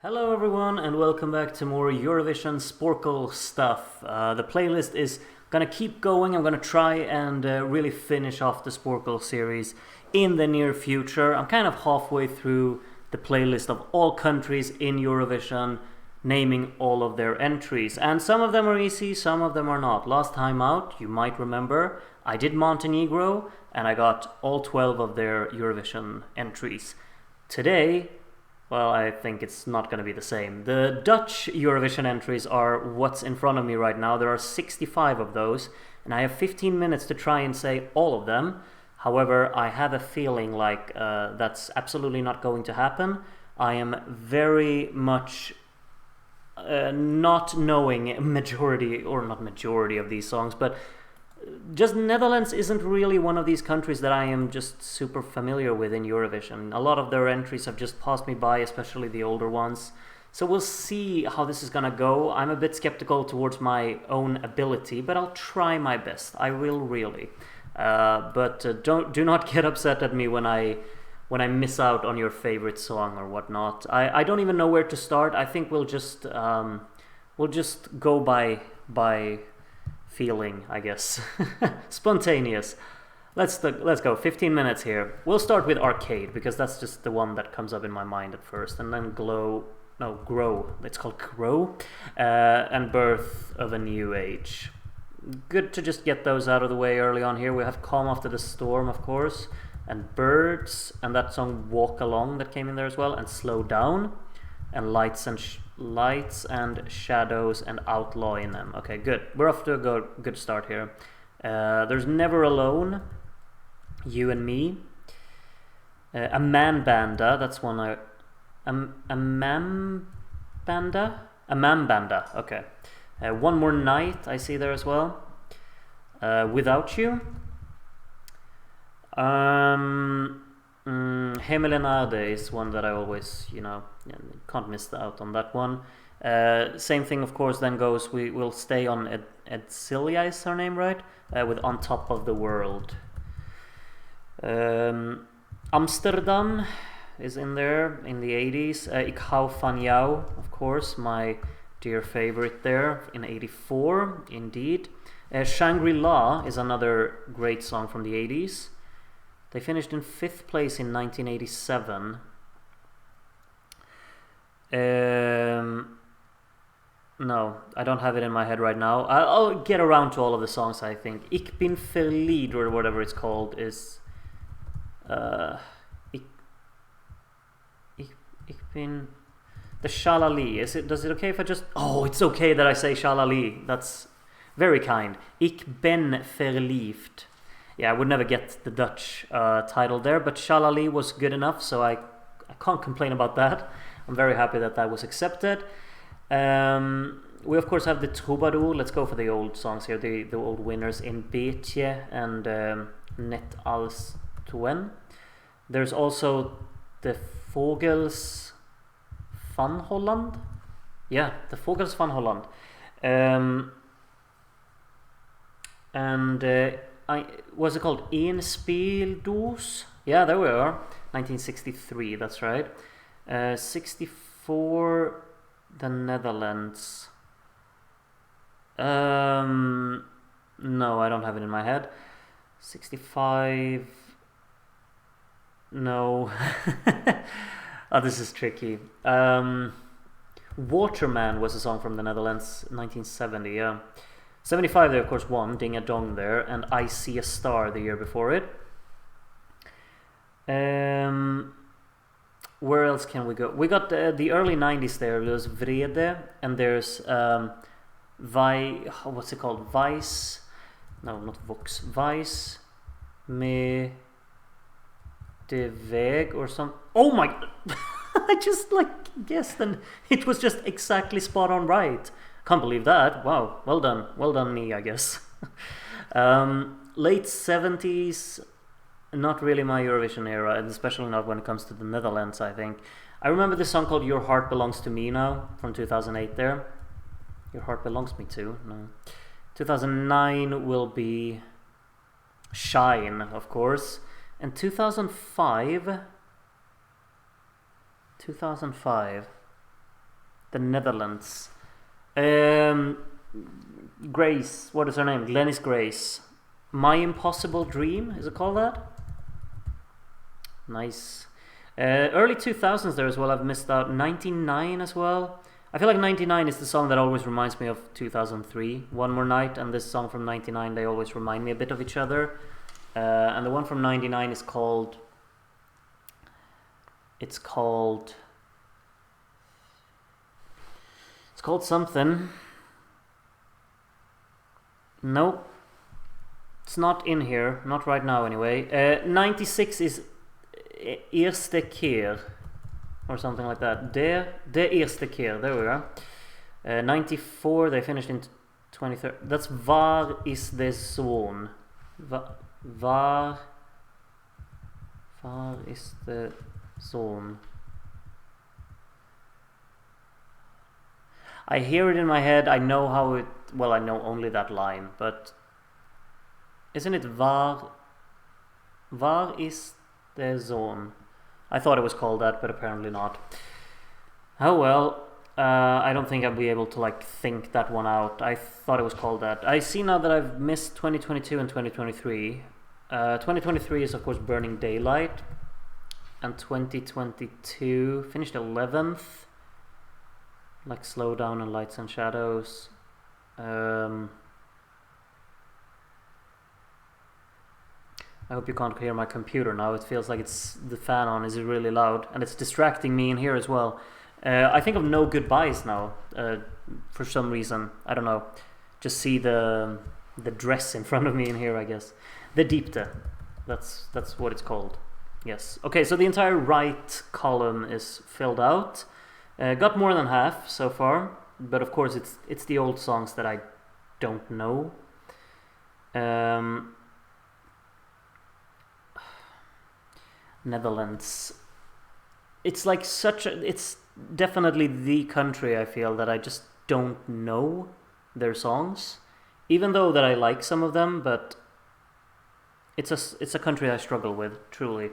Hello everyone and welcome back to more Eurovision SPORCLE stuff. The playlist is gonna keep going. I'm gonna try and really finish off the SPORCLE series in the near future. I'm kind of halfway through the playlist of all countries in Eurovision, naming all of their entries. And some of them are easy, some of them are not. Last time out, you might remember, I did Montenegro and I got all 12 of their Eurovision entries. Today, well, I think it's not going to be the same. The Dutch Eurovision entries are what's in front of me right now. There are 65 of those, and I have 15 minutes to try and say all of them. However, I have a feeling like that's absolutely not going to happen. I am very much not knowing majority, or not majority of these songs, but just Netherlands isn't really one of these countries that I am just super familiar with in Eurovision. A lot of their entries have just passed me by, especially the older ones. So we'll see how this is gonna go. I'm a bit skeptical towards my own ability, but I'll try my best. I will really. But do not get upset at me when I miss out on your favorite song or whatnot. I don't even know where to start. I think we'll just go by feeling, I guess. Spontaneous. Let's go. 15 minutes here. We'll start with Arcade because that's just the one that comes up in my mind at first, and then Grow. It's called Grow, and Birth of a New Age. Good to just get those out of the way early on here. We have Calm After the Storm, of course, and Birds, and that song Walk Along that came in there as well, and Slow Down, and Lights and Shadows and Outlaw in them. Okay, good. We're off to a good start here. There's Never Alone, You and Me, a Man Banda. That's one I. A Man Banda. Okay. One More Night. I see there as well. Without You. Himmel and Erde is one that I always, can't miss out on that one. Same thing, of course, then goes, we will stay on Edcilia, is her name, right? With On Top of the World. Amsterdam is in there in the 80s. Ik hou van jou, of course, my dear favorite there in 84, indeed. Shangri-La is another great song from the 80s. They finished in 5th place in 1987. No, I don't have it in my head right now. I'll get around to all of the songs, I think. Ik bin verliefd, or whatever it's called, is... Ik bin... The Shalali. Does it okay if I just... Oh, it's okay that I say Shalali. That's very kind. Ik ben verliefd. Yeah, I would never get the Dutch title there, but Shalali was good enough, so I can't complain about that. I'm very happy that that was accepted. We of course have the Troubadour. Let's go for the old songs here, the old winners in Beetje and Net als Toen. There's also the Vogels van Holland. Yeah, the Vogels van Holland. What's it called? Een speeldoos? Yeah, there we are. 1963, that's right. 64, the Netherlands. No, I don't have it in my head. 65. No. Oh, this is tricky. Waterman was a song from the Netherlands, 1970, yeah. 75 they of course won, Ding a Dong there, and I See a Star the year before it. Where else can we go? We got the early 90s there. There's Vrede, and there's what's it called? Vice? No, not Vox. Vice Me de Weg or some. Oh my! I just guessed, and it was just exactly spot on right. Can't believe that. Wow, well done me, I guess. Late 70s, not really my Eurovision era, and especially not when it comes to the Netherlands, I think. I remember this song called Your Heart Belongs to Me Now, from 2008 there. Your Heart Belongs Me To, no. 2009 will be Shine, of course. And 2005... The Netherlands. Grace, what is her name? Glenys Grace. My Impossible Dream, is it called that? Nice. Early 2000s there as well, I've missed out. 99 as well. I feel like 99 is the song that always reminds me of 2003. One More Night and this song from 99, they always remind me a bit of each other. And the one from 99 is called... It's called something. Nope. It's not in here. Not right now anyway. 96 is Eerste Keer. Or something like that. De Eerste Keer. There we are. 94, they finished in 23. That's Waar is de Zon. Waar is the zone? I hear it in my head. I know how it... Well, I know only that line, but... Isn't it Waar is the zone? I thought it was called that, but apparently not. Oh well. I don't think I'll be able to like think that one out. I thought it was called that. I see now that I've missed 2022 and 2023. 2023 is of course Burning Daylight. And 2022 finished 11th. Like Slow Down and Lights and Shadows. I hope you can't hear my computer now. It feels like it's the fan on is really loud and it's distracting me in here as well. I think of No Goodbyes now for some reason. I don't know. Just see the dress in front of me in here, I guess. The Diepte. That's what it's called. Yes. Okay, so the entire right column is filled out. Got more than half so far, but of course it's the old songs that I don't know. Netherlands. It's like it's definitely the country I feel that I just don't know their songs, even though that I like some of them, but it's a country I struggle with, truly.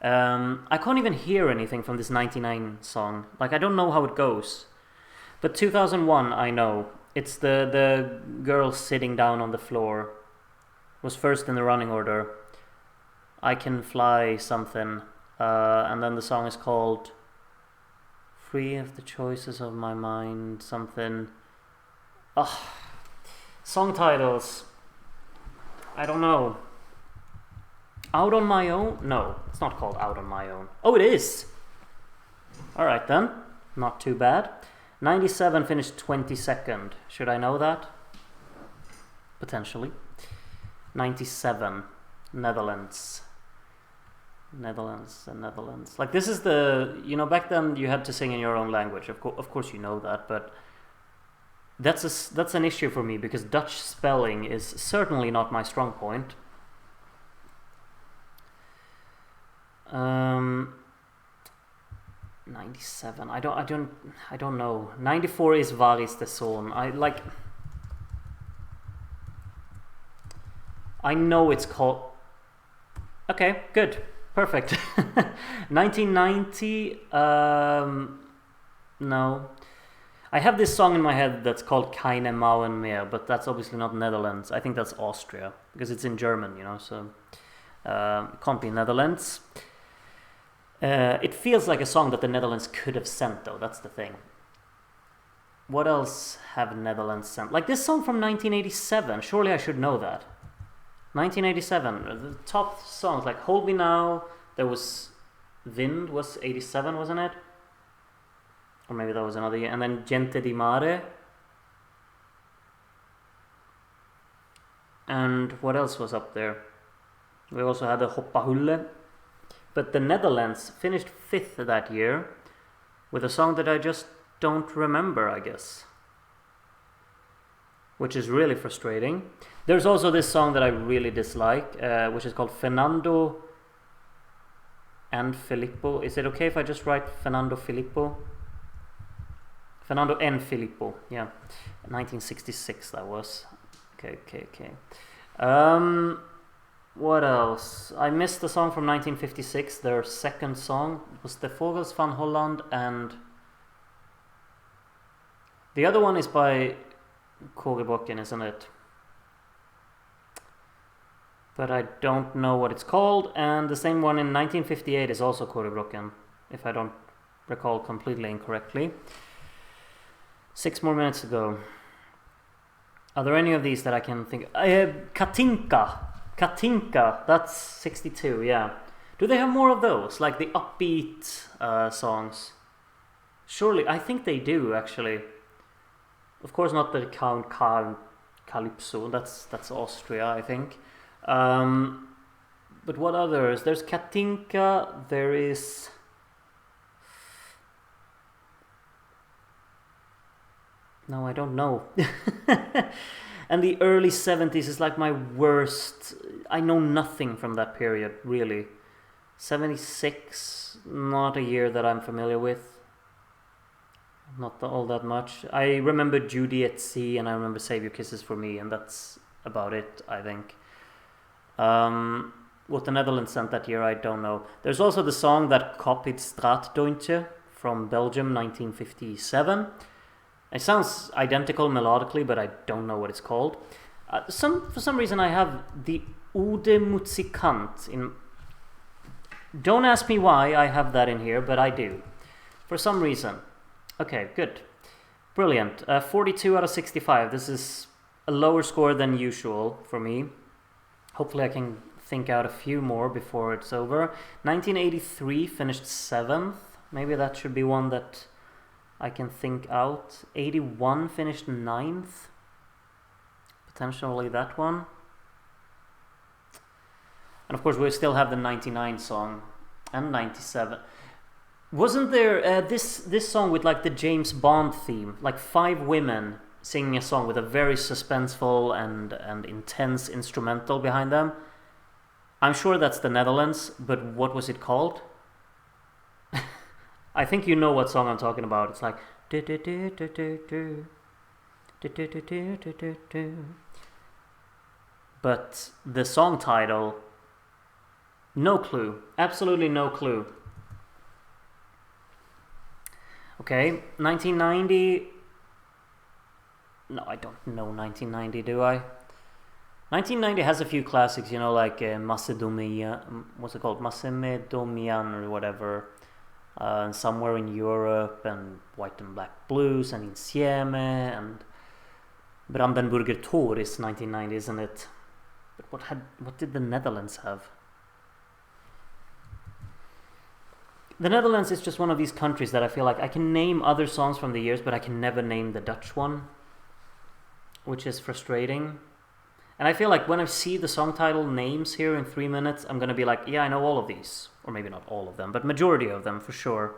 I can't even hear anything from this 99 song. Like, I don't know how it goes. But 2001, I know. It's the girl sitting down on the floor. Was first in the running order. I Can Fly something. And then the song is called Free of the Choices of My Mind something. Ugh. Song titles. I don't know. Out on My Own? No, it's not called Out on My Own. Oh, it is! Alright then. Not too bad. 97 finished 22nd. Should I know that? Potentially. 97. Netherlands. Netherlands. Like, this is the... You know, back then you had to sing in your own language. Of course you know that, but... That's an issue for me, because Dutch spelling is certainly not my strong point. 97. I don't know. 94 is Waar is de Zon. I know it's called... Okay, good. Perfect. 1990, no. I have this song in my head that's called Keine Mauern mehr, but that's obviously not Netherlands. I think that's Austria, because it's in German, you know, so... it can't be Netherlands. It feels like a song that the Netherlands could have sent, though. That's the thing. What else have Netherlands sent? Like this song from 1987. Surely I should know that. 1987. The top songs, like Hold Me Now. There was... Wind was 87, wasn't it? Or maybe that was another year. And then Gente di Mare. And what else was up there? We also had the Hoppa Hulle. But the Netherlands finished 5th that year with a song that I just don't remember, I guess. Which is really frustrating. There's also this song that I really dislike, which is called Fernando and Filippo. Is it okay if I just write Fernando Filippo? Fernando and Filippo, yeah. 1966 that was. Okay. What else? I missed the song from 1956, their second song. It was the Vogels van Holland and... The other one is by Kågebrocken, isn't it? But I don't know what it's called, and the same one in 1958 is also Kågebrocken, if I don't recall completely incorrectly. 6 more minutes to go. Are there any of these that I can think? Katinka, that's 62, yeah. Do they have more of those, like the upbeat songs? Surely, I think they do, actually. Of course not the Count Calypso, that's Austria, I think. But what others? There's Katinka, there is... No, I don't know. And the early 70s is like my worst. I know nothing from that period, really. 76, not a year that I'm familiar with. Not all that much. I remember Judy at Sea and I remember Save Your Kisses for Me, and that's about it, I think. What the Netherlands sent that year, I don't know. There's also the song that copied Straatdeuntje from Belgium, 1957. It sounds identical melodically, but I don't know what it's called. For some reason I have the Ode Musikant in... Don't ask me why I have that in here, but I do. For some reason. Okay, good. Brilliant. 42 out of 65. This is a lower score than usual for me. Hopefully I can think out a few more before it's over. 1983 finished 7th. Maybe that should be one that I can think out. 81 finished 9th. Potentially that one. And of course we still have the 99 song and 97. Wasn't there this song with like the James Bond theme? Like 5 women singing a song with a very suspenseful and intense instrumental behind them. I'm sure that's the Netherlands, but what was it called? I think you know what song I'm talking about. It's like... But the song title... No clue. Absolutely no clue. Okay, 1990... No, I don't know 1990, do I? 1990 has a few classics, you know, like Macedonia... What's it called? Macedonian or whatever... Somewhere in Europe, and White and Black Blues, and Insieme, and Brandenburger Tor is 1990, isn't it? But what did the Netherlands have? The Netherlands is just one of these countries that I feel like I can name other songs from the years, but I can never name the Dutch one, which is frustrating. And I feel like when I see the song title names here in 3 minutes, I'm going to be like, yeah, I know all of these. Or maybe not all of them, but majority of them for sure.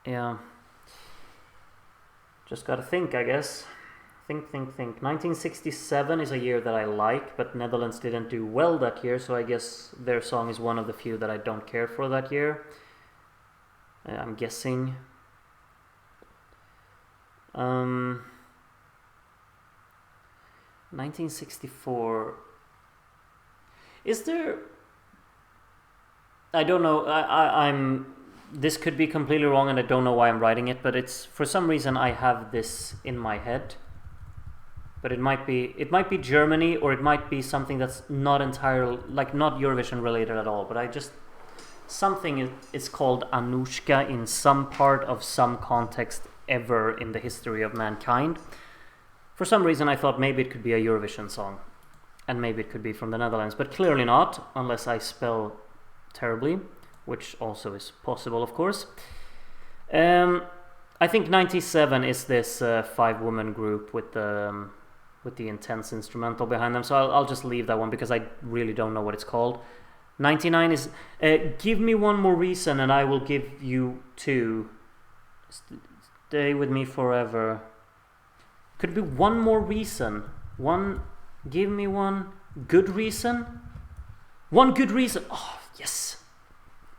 Yeah. Just got to think, I guess. Think. 1967 is a year that I like, but Netherlands didn't do well that year, so I guess their song is one of the few that I don't care for that year. I'm guessing... 1964. Is there... I don't know. I'm... This could be completely wrong and I don't know why I'm writing it, but it's... For some reason I have this in my head. But it might be Germany, or it might be something that's not entirely... Like, not Eurovision related at all, but I just... Something is called Anushka in some part of some context ever in the history of mankind. For some reason I thought maybe it could be a Eurovision song, and maybe it could be from the Netherlands, but clearly not, unless I spell terribly, which also is possible, of course. I think 97 is this 5-woman group with the intense instrumental behind them, so I'll just leave that one because I really don't know what it's called. 99 is give me one more reason and I will give you 2. Stay with me forever. Could be one more reason. Give me one good reason. One good reason. Oh, yes.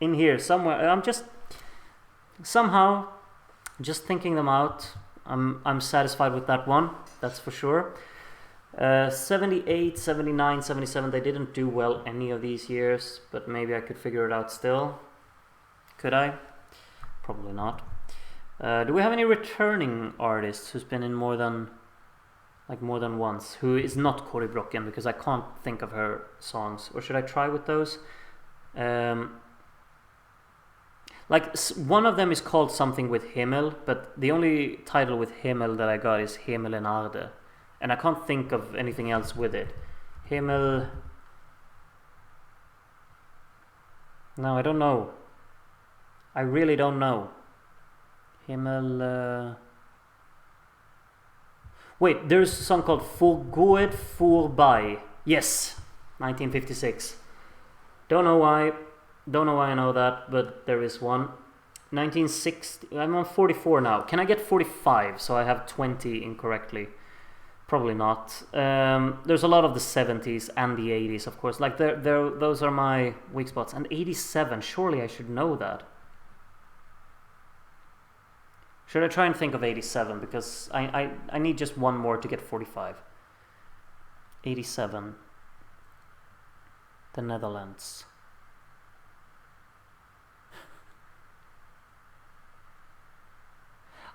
In here somewhere. I'm just somehow just thinking them out. I'm satisfied with that one. That's for sure. 78, 79, 77. They didn't do well any of these years, but maybe I could figure it out still. Could I? Probably not. Do we have any returning artists who's been in more than once, who is not Corey Brocken, because I can't think of her songs? Or should I try with those? Like, one of them is called something with Himmel, but the only title with Himmel that I got is Himmel en Aarde, and I can't think of anything else with it. Himmel... No, I don't know. I really don't know. Himmel... Wait, there's a song called Forgået Forby. Yes, 1956. Don't know why I know that, but there is one. 1960. I'm on 44 now. Can I get 45 so I have 20 incorrectly? Probably not. There's a lot of the 70s and the 80s, of course. Like those are my weak spots. And 87. Surely I should know that. Should I try and think of 87? Because I need just one more to get 45. 87. The Netherlands.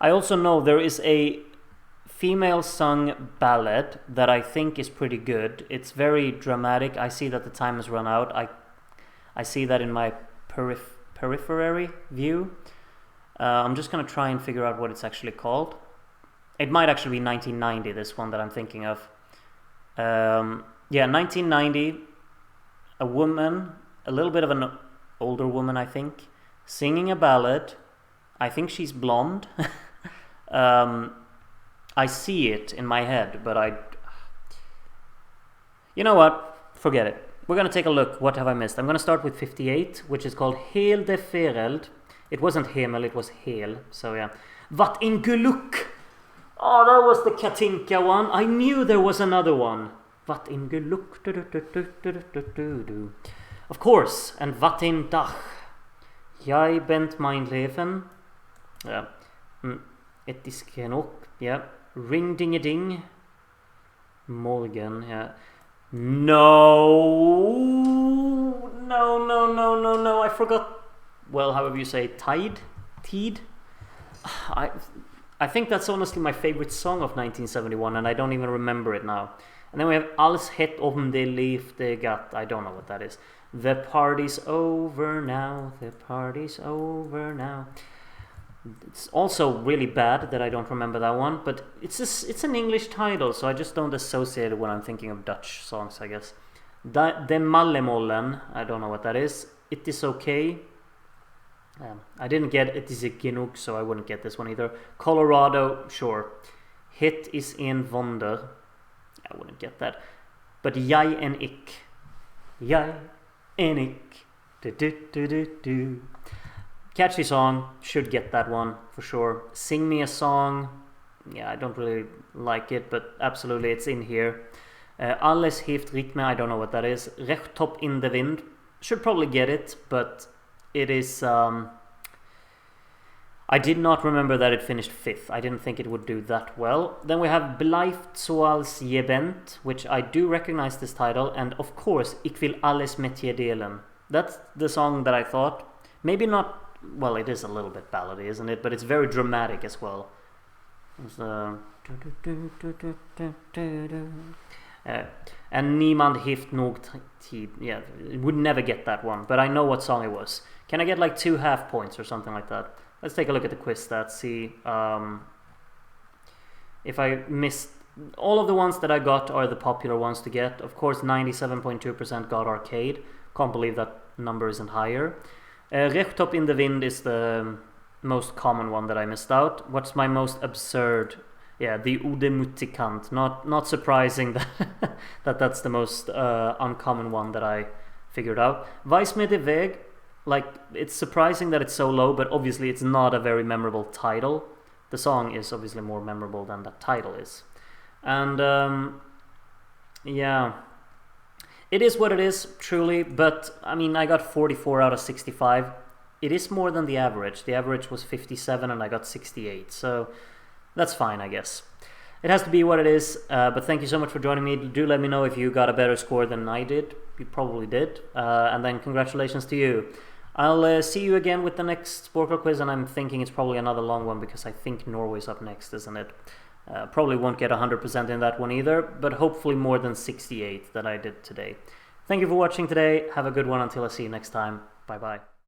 I also know there is a female sung ballad that I think is pretty good. It's very dramatic. I see that the time has run out. I see that in my periphery view. I'm just going to try and figure out what it's actually called. It might actually be 1990, this one that I'm thinking of. Yeah, 1990. A woman, a little bit of an older woman, I think, singing a ballad. I think she's blonde. I see it in my head, but you know what? Forget it. We're going to take a look. What have I missed? I'm going to start with 58, which is called Heel de Vereld. It wasn't Himmel, it was Heel. So yeah. Wat in Geluk. Oh, that was the Katinka one. I knew there was another one. Wat in Geluk. Of course. And Wat in Dag. Jij bent mijn leven. Yeah. Het is genoeg. Yeah. Ring ding a ding. Morgen. Yeah. No. I forgot. Well, however you say, Teed. I think that's honestly my favorite song of 1971, and I don't even remember it now. And then we have Alles het om de liefde gaat. I don't know what that is. The party's over now. The party's over now. It's also really bad that I don't remember that one, but it's an English title, so I just don't associate it when I'm thinking of Dutch songs, I guess. De Mallemollen. I don't know what that is. It is okay. I didn't get It is a genoeg, so I wouldn't get this one either. Colorado, sure. Hit is in wonder. I wouldn't get that. But Jij en ik. Jij en ik. Du. Catchy song. Should get that one for sure. Sing Me a Song. Yeah, I don't really like it, but absolutely it's in here. Alles heeft ritme. I don't know what that is. Rechtop in de wind. Should probably get it, but it is... I did not remember that it finished 5th. I didn't think it would do that well. Then we have Blijft zoals je bent, which I do recognize this title. And of course, Ik wil alles met je delen. That's the song that I thought. Maybe not... Well, it is a little bit ballady, isn't it? But it's very dramatic as well. And Niemand heeft nog tid. Yeah, it would never get that one. But I know what song it was. Can I get like 2 half points or something like that? Let's take a look at the quiz stats, see if I missed... All of the ones that I got are the popular ones to get. Of course, 97.2% got arcade. Can't believe that number isn't higher. Rechtop in de wind is the most common one that I missed out. What's my most absurd? Yeah, the Udemutikant. Not surprising that that's the most uncommon one that I figured out. Wijs me de weg. Like, it's surprising that it's so low, but obviously it's not a very memorable title. The song is obviously more memorable than that title is. And, yeah. It is what it is, truly, but, I mean, I got 44 out of 65. It is more than the average. The average was 57 and I got 68, so that's fine, I guess. It has to be what it is, but thank you so much for joining me. Do let me know if you got a better score than I did. You probably did. And then congratulations to you. I'll see you again with the next Sporkle quiz, and I'm thinking it's probably another long one because I think Norway's up next, isn't it? Probably won't get 100% in that one either, but hopefully more than 68 that I did today. Thank you for watching today. Have a good one until I see you next time. Bye bye.